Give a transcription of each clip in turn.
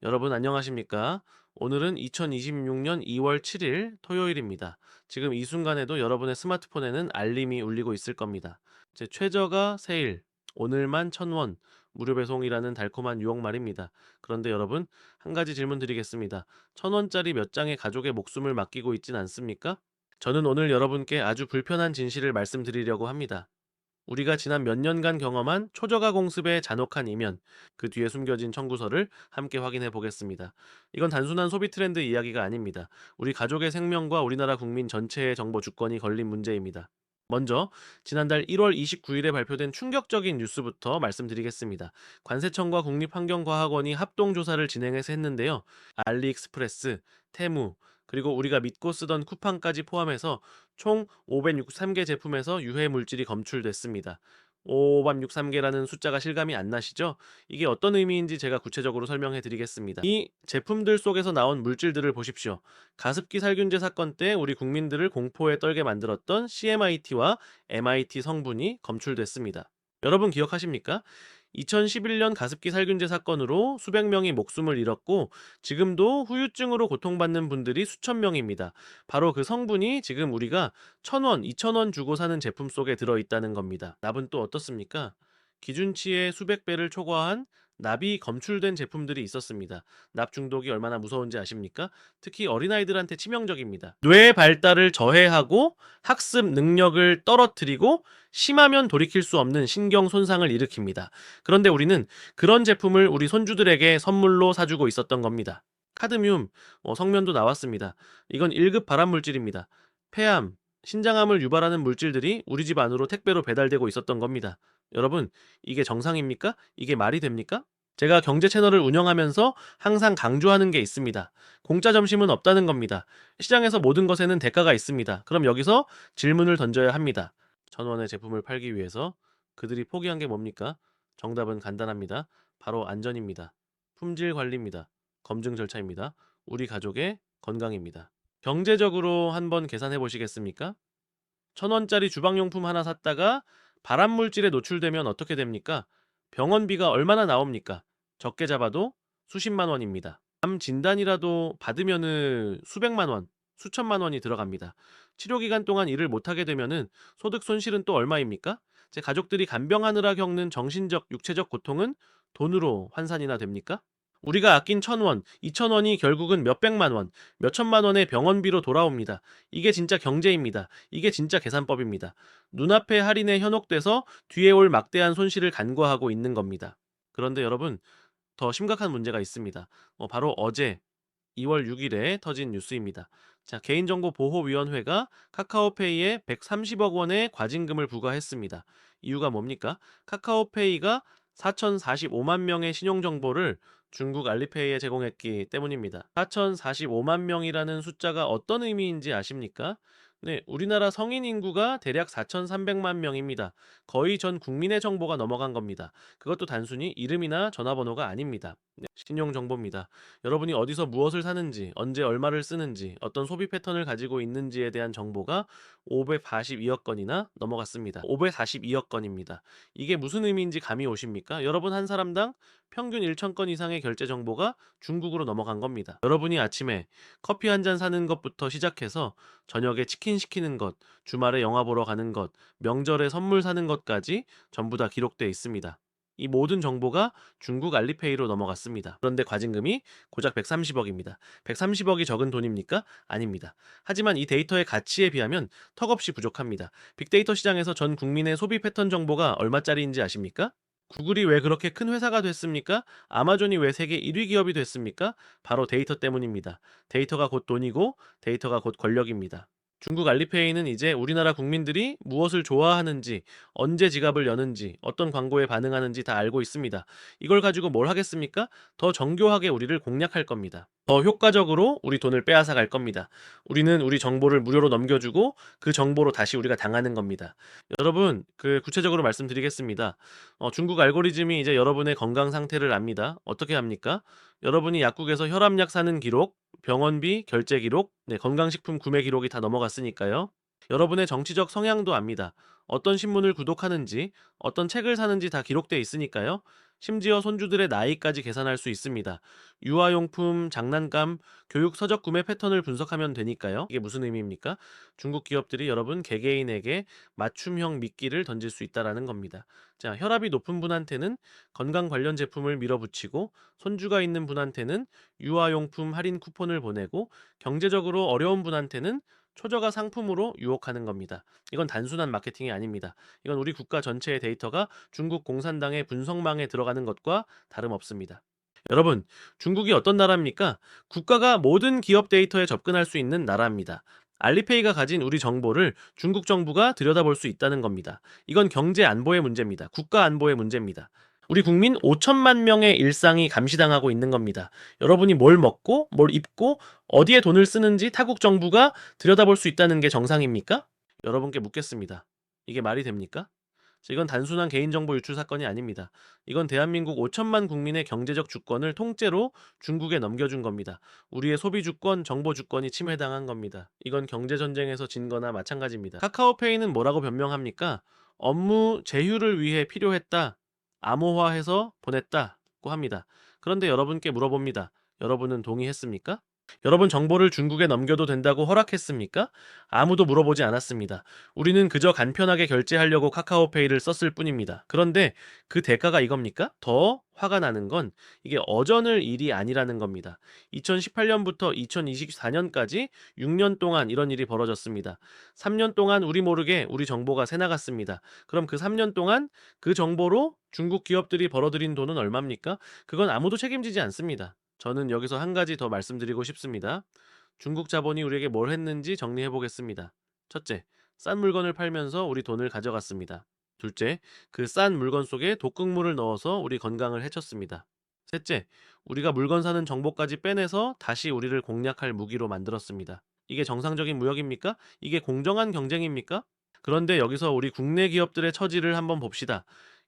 여러분 안녕하십니까? 오늘은 2026년 2월 7일 토요일입니다. 지금 이 순간에도 여러분의 스마트폰에는 알림이 울리고 있을 겁니다. 제 최저가 세일, 오늘만 1,000원, 무료 배송이라는 달콤한 유혹말입니다. 그런데 여러분, 한 가지 질문 드리겠습니다. 1,000원짜리 몇 장의 가족의 목숨을 맡기고 있진 않습니까? 저는 오늘 여러분께 아주 불편한 진실을 말씀드리려고 합니다. 우리가 지난 몇 년간 경험한 초저가 공습의 잔혹한 이면, 그 뒤에 숨겨진 청구서를 함께 확인해 보겠습니다. 이건 단순한 소비 트렌드 이야기가 아닙니다. 우리 가족의 생명과 우리나라 국민 전체의 정보 주권이 걸린 문제입니다. 먼저 지난달 1월 29일에 발표된 충격적인 뉴스부터 말씀드리겠습니다. 관세청과 국립환경과학원이 합동조사를 진행해서 했는데요. 알리익스프레스, 테무, 그리고 우리가 믿고 쓰던 쿠팡까지 포함해서 총 563개 제품에서 유해 물질이 검출됐습니다. 563개라는 숫자가 실감이 안 나시죠? 이게 어떤 의미인지 제가 구체적으로 설명해 드리겠습니다. 이 제품들 속에서 나온 물질들을 보십시오. 가습기 살균제 사건 때 우리 국민들을 공포에 떨게 만들었던 CMIT와 MIT 성분이 검출됐습니다. 여러분 기억하십니까? 2011년 가습기 살균제 사건으로 수백 명이 목숨을 잃었고 지금도 후유증으로 고통받는 분들이 수천 명입니다. 바로 그 성분이 지금 우리가 1,000원, 2,000원 주고 사는 제품 속에 들어있다는 겁니다. 납은 또 어떻습니까? 기준치의 수백 배를 초과한 납이 검출된 제품들이 있었습니다. 납 중독이 얼마나 무서운지 아십니까? 특히 어린아이들한테 치명적입니다. 뇌 발달을 저해하고 학습 능력을 떨어뜨리고 심하면 돌이킬 수 없는 신경 손상을 일으킵니다. 그런데 우리는 그런 제품을 우리 손주들에게 선물로 사주고 있었던 겁니다. 카드뮴, 성면도 나왔습니다. 이건 1급 발암물질입니다. 폐암, 신장암을 유발하는 물질들이 우리 집 안으로 택배로 배달되고 있었던 겁니다. 여러분, 이게 정상입니까? 이게 말이 됩니까? 제가 경제 채널을 운영하면서 항상 강조하는 게 있습니다. 공짜 점심은 없다는 겁니다. 시장에서 모든 것에는 대가가 있습니다. 그럼 여기서 질문을 던져야 합니다. 1,000원의 제품을 팔기 위해서 그들이 포기한 게 뭡니까? 정답은 간단합니다. 바로 안전입니다. 품질 관리입니다. 검증 절차입니다. 우리 가족의 건강입니다. 경제적으로 한번 계산해 보시겠습니까? 1,000원짜리 주방용품 하나 샀다가 발암물질에 노출되면 어떻게 됩니까? 병원비가 얼마나 나옵니까? 적게 잡아도 수십만 원입니다. 암 진단이라도 받으면은 수백만 원, 수천만 원이 들어갑니다. 치료 기간 동안 일을 못하게 되면은 소득 손실은 또 얼마입니까? 제 가족들이 간병하느라 겪는 정신적, 육체적 고통은 돈으로 환산이나 됩니까? 우리가 아낀 1,000원, 2,000원이 결국은 몇백만 원, 몇천만 원의 병원비로 돌아옵니다. 이게 진짜 경제입니다. 이게 진짜 계산법입니다. 눈앞에 할인에 현혹돼서 뒤에 올 막대한 손실을 간과하고 있는 겁니다. 그런데 여러분, 더 심각한 문제가 있습니다. 바로 어제 2월 6일에 터진 뉴스입니다. 자, 개인정보보호위원회가 카카오페이에 130억 원의 과징금을 부과했습니다. 이유가 뭡니까? 카카오페이가 4,045만 명의 신용정보를 중국 알리페이에 제공했기 때문입니다. 4,045만 명이라는 숫자가 어떤 의미인지 아십니까? 네, 우리나라 성인 인구가 대략 4,300만 명입니다. 거의 전 국민의 정보가 넘어간 겁니다. 그것도 단순히 이름이나 전화번호가 아닙니다. 네, 신용정보입니다. 여러분이 어디서 무엇을 사는지, 언제 얼마를 쓰는지, 어떤 소비 패턴을 가지고 있는지에 대한 정보가 542억 건이나 넘어갔습니다. 542억 건입니다. 이게 무슨 의미인지 감이 오십니까? 여러분 한 사람당 평균 1,000건 이상의 결제 정보가 중국으로 넘어간 겁니다. 여러분이 아침에 커피 한 잔 사는 것부터 시작해서 저녁에 치킨 시키는 것, 주말에 영화 보러 가는 것, 명절에 선물 사는 것까지 전부 다 기록돼 있습니다. 이 모든 정보가 중국 알리페이로 넘어갔습니다. 그런데 과징금이 고작 130억입니다. 130억이 적은 돈입니까? 아닙니다. 하지만 이 데이터의 가치에 비하면 턱없이 부족합니다. 빅데이터 시장에서 전 국민의 소비 패턴 정보가 얼마짜리인지 아십니까? 구글이 왜 그렇게 큰 회사가 됐습니까? 아마존이 왜 세계 1위 기업이 됐습니까? 바로 데이터 때문입니다. 데이터가 곧 돈이고 데이터가 곧 권력입니다. 중국 알리페이는 이제 우리나라 국민들이 무엇을 좋아하는지, 언제 지갑을 여는지, 어떤 광고에 반응하는지 다 알고 있습니다. 이걸 가지고 뭘 하겠습니까? 더 정교하게 우리를 공략할 겁니다. 더 효과적으로 우리 돈을 빼앗아 갈 겁니다. 우리는 우리 정보를 무료로 넘겨주고 그 정보로 다시 우리가 당하는 겁니다. 여러분, 구체적으로 말씀드리겠습니다. 중국 알고리즘이 이제 여러분의 건강 상태를 압니다. 어떻게 합니까? 여러분이 약국에서 혈압약 사는 기록, 병원비, 결제 기록, 네, 건강식품 구매 기록이 다 넘어갔으니까요. 여러분의 정치적 성향도 압니다. 어떤 신문을 구독하는지, 어떤 책을 사는지 다 기록돼 있으니까요. 심지어 손주들의 나이까지 계산할 수 있습니다. 유아용품, 장난감, 교육 서적 구매 패턴을 분석하면 되니까요. 이게 무슨 의미입니까? 중국 기업들이 여러분 개개인에게 맞춤형 미끼를 던질 수 있다라는 겁니다. 자, 혈압이 높은 분한테는 건강 관련 제품을 밀어붙이고 손주가 있는 분한테는 유아용품 할인 쿠폰을 보내고 경제적으로 어려운 분한테는 초저가 상품으로 유혹하는 겁니다. 이건 단순한 마케팅이 아닙니다. 이건 우리 국가 전체의 데이터가 중국 공산당의 분석망에 들어가는 것과 다름없습니다. 여러분, 중국이 어떤 나라입니까? 국가가 모든 기업 데이터에 접근할 수 있는 나라입니다. 알리페이가 가진 우리 정보를 중국 정부가 들여다볼 수 있다는 겁니다. 이건 경제 안보의 문제입니다. 국가 안보의 문제입니다. 우리 국민 5천만 명의 일상이 감시당하고 있는 겁니다. 여러분이 뭘 먹고, 뭘 입고, 어디에 돈을 쓰는지 타국 정부가 들여다볼 수 있다는 게 정상입니까? 여러분께 묻겠습니다. 이게 말이 됩니까? 이건 단순한 개인정보 유출 사건이 아닙니다. 이건 대한민국 5천만 국민의 경제적 주권을 통째로 중국에 넘겨준 겁니다. 우리의 소비 주권, 정보 주권이 침해당한 겁니다. 이건 경제전쟁에서 진 거나 마찬가지입니다. 카카오페이는 뭐라고 변명합니까? 업무 제휴를 위해 필요했다. 암호화해서 보냈다고 합니다. 그런데 여러분께 물어봅니다. 여러분은 동의했습니까? 여러분 정보를 중국에 넘겨도 된다고 허락했습니까? 아무도 물어보지 않았습니다. 우리는 그저 간편하게 결제하려고 카카오페이를 썼을 뿐입니다. 그런데 그 대가가 이겁니까? 더 화가 나는 건 이게 어전을 일이 아니라는 겁니다. 2018년부터 2024년까지 6년 동안 이런 일이 벌어졌습니다. 3년 동안 우리 모르게 우리 정보가 새나갔습니다. 그럼 그 3년 동안 그 정보로 중국 기업들이 벌어들인 돈은 얼마입니까? 그건 아무도 책임지지 않습니다. 저는 여기서 한 가지 더 말씀드리고 싶습니다. 중국 자본이 우리에게 뭘 했는지 정리해 보겠습니다. 첫째, 싼 물건을 팔면서 우리 돈을 가져갔습니다. 둘째, 그 싼 물건 속에 독극물을 넣어서 우리 건강을 해쳤습니다. 셋째, 우리가 물건 사는 정보까지 빼내서 다시 우리를 공략할 무기로 만들었습니다. 이게 정상적인 무역입니까? 이게 공정한 경쟁입니까? 그런데 여기서 우리 국내 기업들의 처지를 한번 봅시다.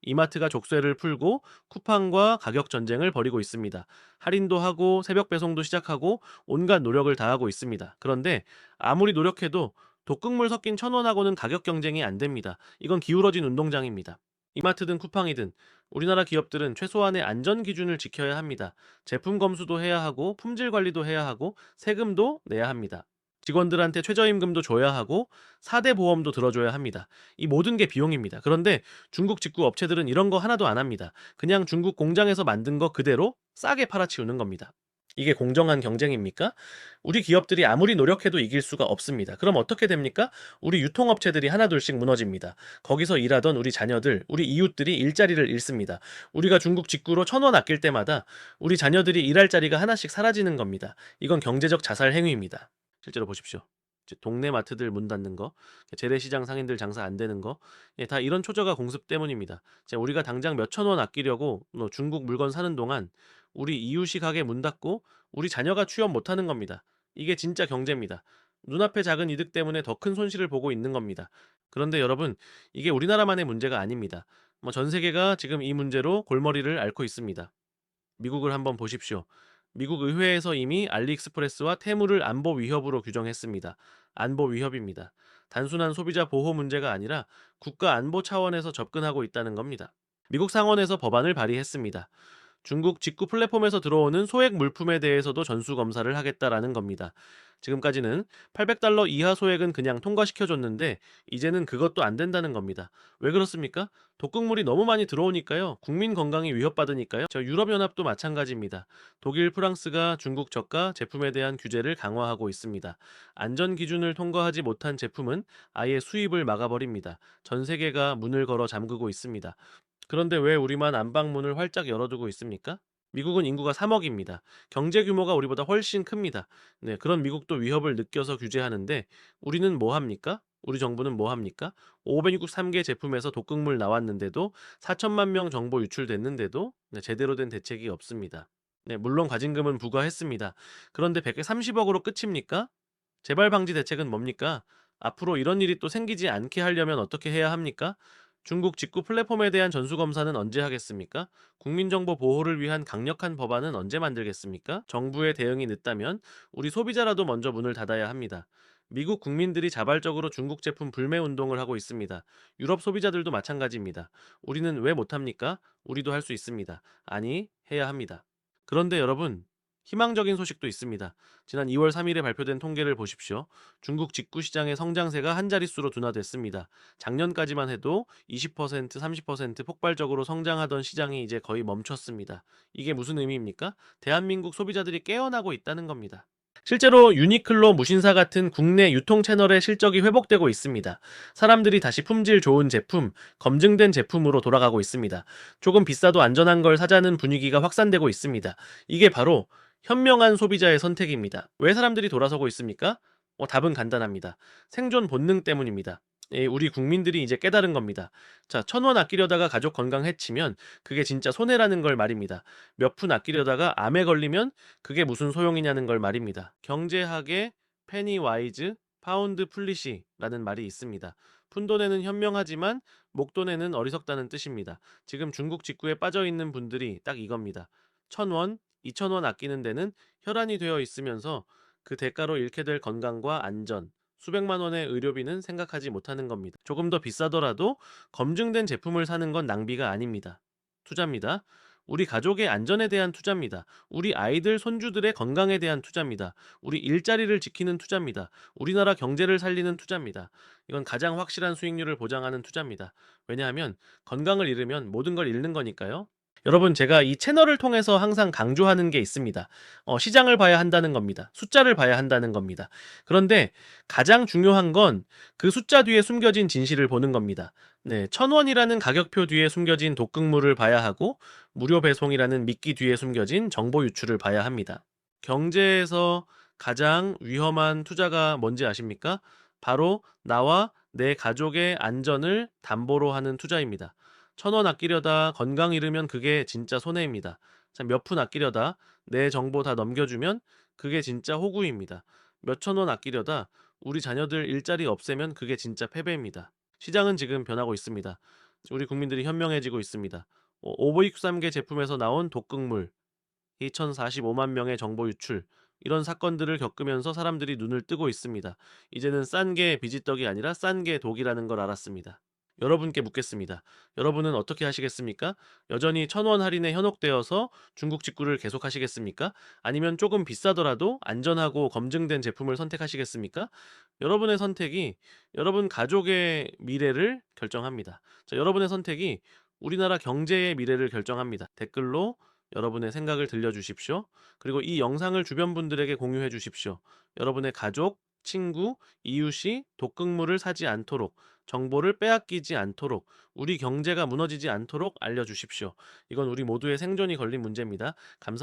이마트가 족쇄를 풀고 쿠팡과 가격 전쟁을 벌이고 있습니다. 할인도 하고 새벽 배송도 시작하고 온갖 노력을 다하고 있습니다. 그런데 아무리 노력해도 독극물 섞인 1,000원하고는 가격 경쟁이 안 됩니다. 이건 기울어진 운동장입니다. 이마트든 쿠팡이든 우리나라 기업들은 최소한의 안전 기준을 지켜야 합니다. 제품 검수도 해야 하고 품질 관리도 해야 하고 세금도 내야 합니다. 직원들한테 최저임금도 줘야 하고 4대 보험도 들어줘야 합니다. 이 모든 게 비용입니다. 그런데 중국 직구 업체들은 이런 거 하나도 안 합니다. 그냥 중국 공장에서 만든 거 그대로 싸게 팔아치우는 겁니다. 이게 공정한 경쟁입니까? 우리 기업들이 아무리 노력해도 이길 수가 없습니다. 그럼 어떻게 됩니까? 우리 유통업체들이 하나둘씩 무너집니다. 거기서 일하던 우리 자녀들, 우리 이웃들이 일자리를 잃습니다. 우리가 중국 직구로 1,000원 아낄 때마다 우리 자녀들이 일할 자리가 하나씩 사라지는 겁니다. 이건 경제적 자살 행위입니다. 실제로 보십시오. 이제 동네 마트들 문 닫는 거, 재래시장 상인들 장사 안 되는 거, 예, 다 이런 초저가 공습 때문입니다. 우리가 당장 몇천 원 아끼려고 중국 물건 사는 동안 우리 이웃이 가게 문 닫고 우리 자녀가 취업 못하는 겁니다. 이게 진짜 경제입니다. 눈앞의 작은 이득 때문에 더 큰 손실을 보고 있는 겁니다. 그런데 여러분, 이게 우리나라만의 문제가 아닙니다. 전 세계가 지금 이 문제로 골머리를 앓고 있습니다. 미국을 한번 보십시오. 미국 의회에서 이미 알리익스프레스와 테무를 안보 위협으로 규정했습니다. 안보 위협입니다. 단순한 소비자 보호 문제가 아니라 국가 안보 차원에서 접근하고 있다는 겁니다. 미국 상원에서 법안을 발의했습니다. 중국 직구 플랫폼에서 들어오는 소액 물품에 대해서도 전수 검사를 하겠다라는 겁니다. 지금까지는 $800 이하 소액은 그냥 통과시켜줬는데 이제는 그것도 안 된다는 겁니다. 왜 그렇습니까? 독극물이 너무 많이 들어오니까요. 국민 건강이 위협받으니까요. 유럽연합도 마찬가지입니다. 독일, 프랑스가 중국 저가 제품에 대한 규제를 강화하고 있습니다. 안전 기준을 통과하지 못한 제품은 아예 수입을 막아버립니다. 전 세계가 문을 걸어 잠그고 있습니다. 그런데 왜 우리만 안방문을 활짝 열어두고 있습니까? 미국은 인구가 3억입니다. 경제 규모가 우리보다 훨씬 큽니다. 네, 그런 미국도 위협을 느껴서 규제하는데 우리는 뭐 합니까? 우리 정부는 뭐 합니까? 563개 제품에서 독극물 나왔는데도 4천만 명 정보 유출됐는데도 네, 제대로 된 대책이 없습니다. 네, 물론 과징금은 부과했습니다. 그런데 130억으로 끝입니까? 재발 방지 대책은 뭡니까? 앞으로 이런 일이 또 생기지 않게 하려면 어떻게 해야 합니까? 중국 직구 플랫폼에 대한 전수검사는 언제 하겠습니까? 국민정보 보호를 위한 강력한 법안은 언제 만들겠습니까? 정부의 대응이 늦다면 우리 소비자라도 먼저 문을 닫아야 합니다. 미국 국민들이 자발적으로 중국 제품 불매 운동을 하고 있습니다. 유럽 소비자들도 마찬가지입니다. 우리는 왜 못합니까? 우리도 할 수 있습니다. 아니, 해야 합니다. 그런데 여러분, 희망적인 소식도 있습니다. 지난 2월 3일에 발표된 통계를 보십시오. 중국 직구 시장의 성장세가 한 자릿수로 둔화됐습니다. 작년까지만 해도 20%, 30% 폭발적으로 성장하던 시장이 이제 거의 멈췄습니다. 이게 무슨 의미입니까? 대한민국 소비자들이 깨어나고 있다는 겁니다. 실제로 유니클로, 무신사 같은 국내 유통 채널의 실적이 회복되고 있습니다. 사람들이 다시 품질 좋은 제품, 검증된 제품으로 돌아가고 있습니다. 조금 비싸도 안전한 걸 사자는 분위기가 확산되고 있습니다. 이게 바로 현명한 소비자의 선택입니다. 왜 사람들이 돌아서고 있습니까? 답은 간단합니다. 생존 본능 때문입니다. 우리 국민들이 이제 깨달은 겁니다. 자, 1,000원 아끼려다가 가족 건강 해치면 그게 진짜 손해라는 걸 말입니다. 몇 푼 아끼려다가 암에 걸리면 그게 무슨 소용이냐는 걸 말입니다. 경제학에 페니 와이즈, 파운드 플리시라는 말이 있습니다. 푼돈에는 현명하지만 목돈에는 어리석다는 뜻입니다. 지금 중국 직구에 빠져 있는 분들이 딱 이겁니다. 1,000원, 2,000원 아끼는 데는 혈안이 되어 있으면서 그 대가로 잃게 될 건강과 안전, 수백만 원의 의료비는 생각하지 못하는 겁니다. 조금 더 비싸더라도 검증된 제품을 사는 건 낭비가 아닙니다. 투자입니다. 우리 가족의 안전에 대한 투자입니다. 우리 아이들, 손주들의 건강에 대한 투자입니다. 우리 일자리를 지키는 투자입니다. 우리나라 경제를 살리는 투자입니다. 이건 가장 확실한 수익률을 보장하는 투자입니다. 왜냐하면 건강을 잃으면 모든 걸 잃는 거니까요. 여러분, 제가 이 채널을 통해서 항상 강조하는 게 있습니다. 시장을 봐야 한다는 겁니다. 숫자를 봐야 한다는 겁니다. 그런데 가장 중요한 건 그 숫자 뒤에 숨겨진 진실을 보는 겁니다. 네, 1,000원이라는 가격표 뒤에 숨겨진 독극물을 봐야 하고 무료 배송이라는 미끼 뒤에 숨겨진 정보 유출을 봐야 합니다. 경제에서 가장 위험한 투자가 뭔지 아십니까? 바로 나와 내 가족의 안전을 담보로 하는 투자입니다. 1,000원 아끼려다 건강 잃으면 그게 진짜 손해입니다. 몇 푼 아끼려다 내 정보 다 넘겨주면 그게 진짜 호구입니다. 몇천 원 아끼려다 우리 자녀들 일자리 없애면 그게 진짜 패배입니다. 시장은 지금 변하고 있습니다. 우리 국민들이 현명해지고 있습니다. 오보익3계 제품에서 나온 독극물, 2,045만 명의 정보 유출, 이런 사건들을 겪으면서 사람들이 눈을 뜨고 있습니다. 이제는 싼 게 비지떡이 아니라 싼 게 독이라는 걸 알았습니다. 여러분께 묻겠습니다. 여러분은 어떻게 하시겠습니까? 여전히 1,000원 할인에 현혹되어서 중국 직구를 계속 하시겠습니까? 아니면 조금 비싸더라도 안전하고 검증된 제품을 선택하시겠습니까? 여러분의 선택이 여러분 가족의 미래를 결정합니다. 자, 여러분의 선택이 우리나라 경제의 미래를 결정합니다. 댓글로 여러분의 생각을 들려주십시오. 그리고 이 영상을 주변 분들에게 공유해 주십시오. 여러분의 가족, 친구, 이웃이 독극물을 사지 않도록, 정보를 빼앗기지 않도록, 우리 경제가 무너지지 않도록 알려주십시오. 이건 우리 모두의 생존이 걸린 문제입니다. 감사합니다.